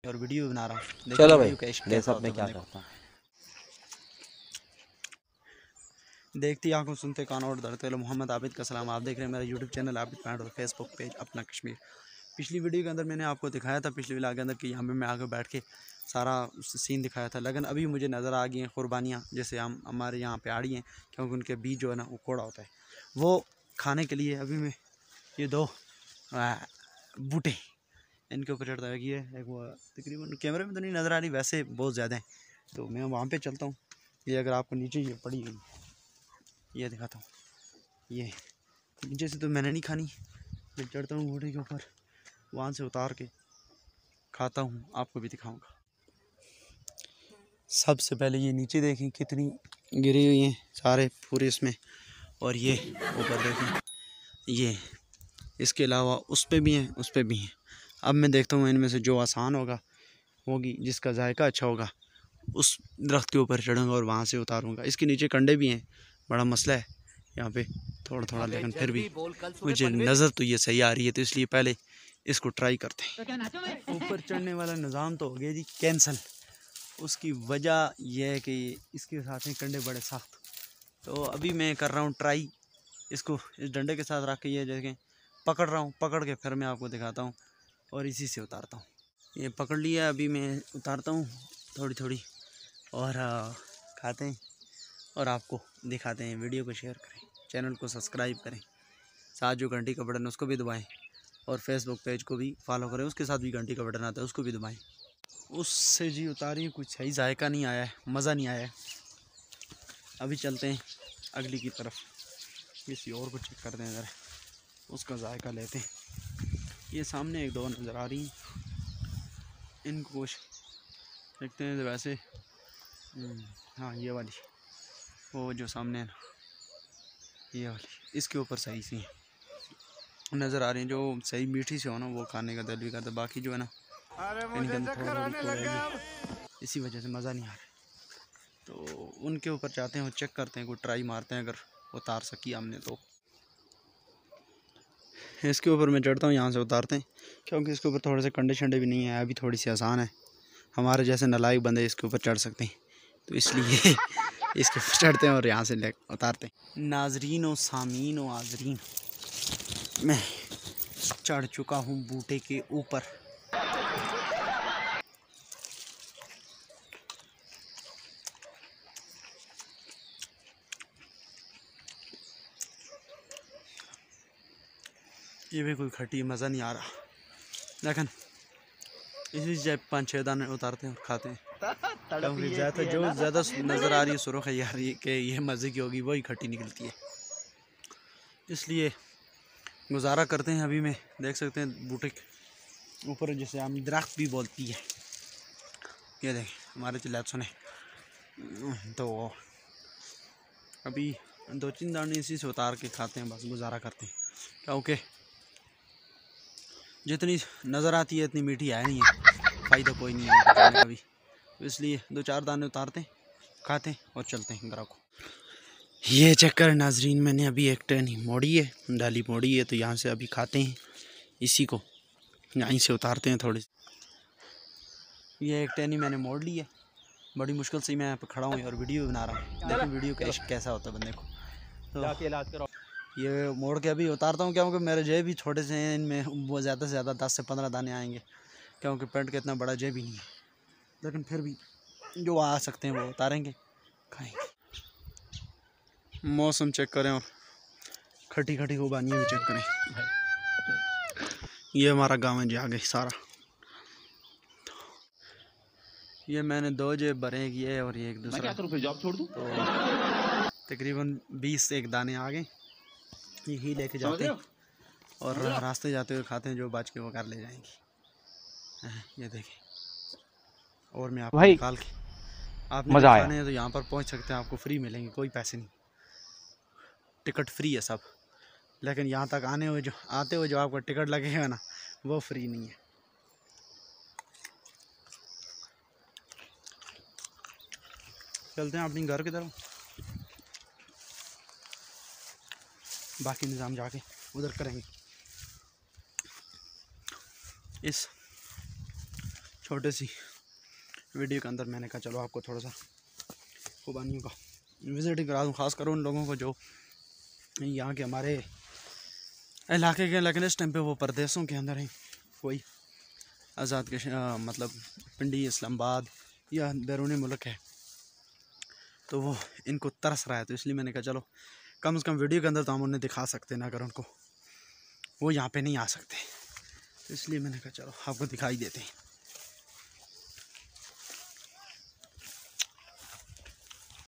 और वीडियो बना रहा हूँ। चलो भाई कैसा मैं क्या करता हूँ। देखती आंखों सुनते कान और डरते लो। मोहम्मद आबिद का सलाम। आप देख रहे हैं मेरा यूट्यूब चैनल आबिद पैंट और फेसबुक पेज अपना कश्मीर। पिछली वीडियो के अंदर मैंने आपको दिखाया था, पिछली वीडियो के अंदर कि यहाँ पे मैं आगे बैठ के सारा सीन दिखाया था, लेकिन अभी मुझे नज़र आ गई हैं कुर्बानियाँ। जैसे हम हमारे यहाँ पे आड़ी हैं, क्योंकि उनके बीज जो है ना वो कोड़ा होता है, वो खाने के लिए अभी मैं ये दो बूटे इनके ऊपर चढ़ता है। ये एक वो तकरीबन कैमरे में तो नहीं नज़र आ रही, वैसे बहुत ज़्यादा है, तो मैं वहाँ पे चलता हूँ। ये अगर आपको नीचे ये पड़ी हुई ये दिखाता हूँ, ये नीचे से तो मैंने नहीं खानी, मैं चढ़ता हूँ बूटे के ऊपर, वहाँ से उतार के खाता हूँ, आपको भी दिखाऊँगा। सबसे पहले ये नीचे देखें कितनी गिरी हुई हैं सारे पूरे इसमें, और ये ऊपर देखें ये, इसके अलावा उस पर भी हैं उस पर भी हैं। अब मैं देखता हूँ इनमें से जो आसान होगी जिसका जायका अच्छा होगा उस दरख्त के ऊपर चढ़ूँगा और वहाँ से उतारूँगा। इसके नीचे कंडे भी हैं, बड़ा मसला है यहाँ पे थोड़ा थोड़ा, लेकिन फिर भी मुझे नज़र तो ये सही आ रही है, तो इसलिए पहले इसको ट्राई करते हैं। ऊपर चढ़ने वाला निज़ाम तो हो गया जी कैंसल। उसकी वजह यह है कि इसके साथ में कंडे बड़े सख्त, तो अभी मैं कर रहा हूँ ट्राई, इसको इस डंडे के साथ रख के ये देखें पकड़ रहा हूँ, पकड़ के फिर मैं आपको दिखाता हूँ और इसी से उतारता हूँ। ये पकड़ लिया, अभी मैं उतारता हूँ थोड़ी थोड़ी और खाते हैं और आपको दिखाते हैं। वीडियो को शेयर करें, चैनल को सब्सक्राइब करें, साथ जो घंटी का बटन उसको भी दबाएं, और फेसबुक पेज को भी फॉलो करें, उसके साथ भी घंटी का बटन आता है उसको भी दबाएं। उससे जी उतारी कुछ सही जायका नहीं आया है, मज़ा नहीं आया है। अभी चलते हैं अगली की तरफ, किसी और को चेक करते हैं ज़रा, उसका जायका लेते हैं। ये सामने एक दो नज़र आ रही हैं, इनको कुछ देखते हैं। वैसे हाँ ये वाली, वो जो सामने है ना ये वाली, इसके ऊपर सही सी नज़र आ रही हैं, जो सही मीठी से हो ना वो खाने का दिल भी करता है। बाकी जो है ना इनके अंदर थोड़ी इसी वजह से मज़ा नहीं आ रहा, तो उनके ऊपर जाते हैं और चेक करते हैं, कोई ट्राई मारते हैं, अगर उतार सकी हमने तो। इसके ऊपर मैं चढ़ता हूँ, यहाँ से उतारते हैं, क्योंकि इसके ऊपर थोड़े से कंडे शंडे भी नहीं है, अभी थोड़ी सी आसान है, हमारे जैसे नालायक बंदे इसके ऊपर चढ़ सकते हैं, तो इसलिए इसके ऊपर चढ़ते हैं और यहाँ से ले उतारते हैं। नाजरीन और सामीन और आजरीन, मैं चढ़ चुका हूँ बूटे के ऊपर। ये भी कोई खट्टी मज़ा नहीं आ रहा, लेकिन इसी से 5-6 दाने उतारते हैं और खाते हैं, क्योंकि ज़्यादा जो ज़्यादा नज़र आ रही है सुरख है यार, ये कि ये मज़े की होगी वही खट्टी निकलती है, इसलिए गुजारा करते हैं। अभी में देख सकते हैं बूटे के ऊपर, जैसे हम दरख्त भी बोलती है, ये देखें हमारे चिल्लात सुने, तो अभी 2-3 दाने इसी से उतार के खाते हैं, बस गुजारा करते हैं, क्योंकि जितनी नज़र आती है इतनी मीठी है नहीं है, फ़ायदा कोई नहीं है खाने का भी, तो इसलिए 2-4 दाने उतारते हैं, खाते हैं और चलते हैं घर को। ये चक्कर नाजरीन, मैंने अभी एक टहनी मोड़ी है, डाली मोड़ी है, तो यहाँ से अभी खाते हैं इसी को, यहीं से उतारते हैं थोड़ी। ये एक टहनी मैंने मोड़ ली है, बड़ी मुश्किल से मैं यहाँ पर खड़ा हूँ और वीडियो बना रहा हूँ, लेकिन वीडियो कैसा होता है बंदे को, तो ये मोड़ के अभी उतारता हूँ, क्योंकि मेरे जेब भी छोटे से हैं, इनमें वो ज़्यादा से ज़्यादा 10 से 15 दाने आएंगे, क्योंकि पेंट का इतना बड़ा जेब ही नहीं है, लेकिन फिर भी जो आ सकते हैं वो उतारेंगे, खाएंगे। मौसम चेक करें और खटी खटी खुबानियाँ भी चेक करें। ये हमारा गाँव है जी, आगे सारा, ये मैंने 2 जेब भरे, एक ये और ये एक दूसरा, मैं क्या करूं, फिर जॉब छोड़ दूं? तो तकरीबन 20 एक दाने आ गए, यही लेके जाते हैं और रास्ते जाते हुए खाते हैं, जो बच के वो घर ले जाएंगे। ये देखें, और मैं आपको निकाल के, आपने भी खाने हैं तो यहाँ पर पहुँच सकते हैं, आपको फ्री मिलेंगे, कोई पैसे नहीं, टिकट फ्री है सब, लेकिन यहाँ तक आते हुए जो आपका टिकट लगेगा ना वो फ्री नहीं है। चलते हैं अपनी घर की तरफ, बाकी निज़ाम जाके उधर करेंगे। इस छोटे सी वीडियो के अंदर मैंने कहा चलो आपको थोड़ा सा खुबानियों का विज़िट करा दूँ, ख़ास कर उन लोगों को जो यहाँ के हमारे इलाके के, लेकिन इस टाइम पे वो परदेशों के अंदर हैं, कोई आज़ाद के मतलब पिंडी, इस्लामाबाद या बैरून मुल्क है, तो वो इनको तरस रहा है। तो इसलिए मैंने कहा चलो कम से कम वीडियो के अंदर तो हम उन्हें दिखा सकते हैं ना, अगर उनको वो यहाँ पे नहीं आ सकते, तो इसलिए मैंने कहा चलो आपको दिखाई देते हैं।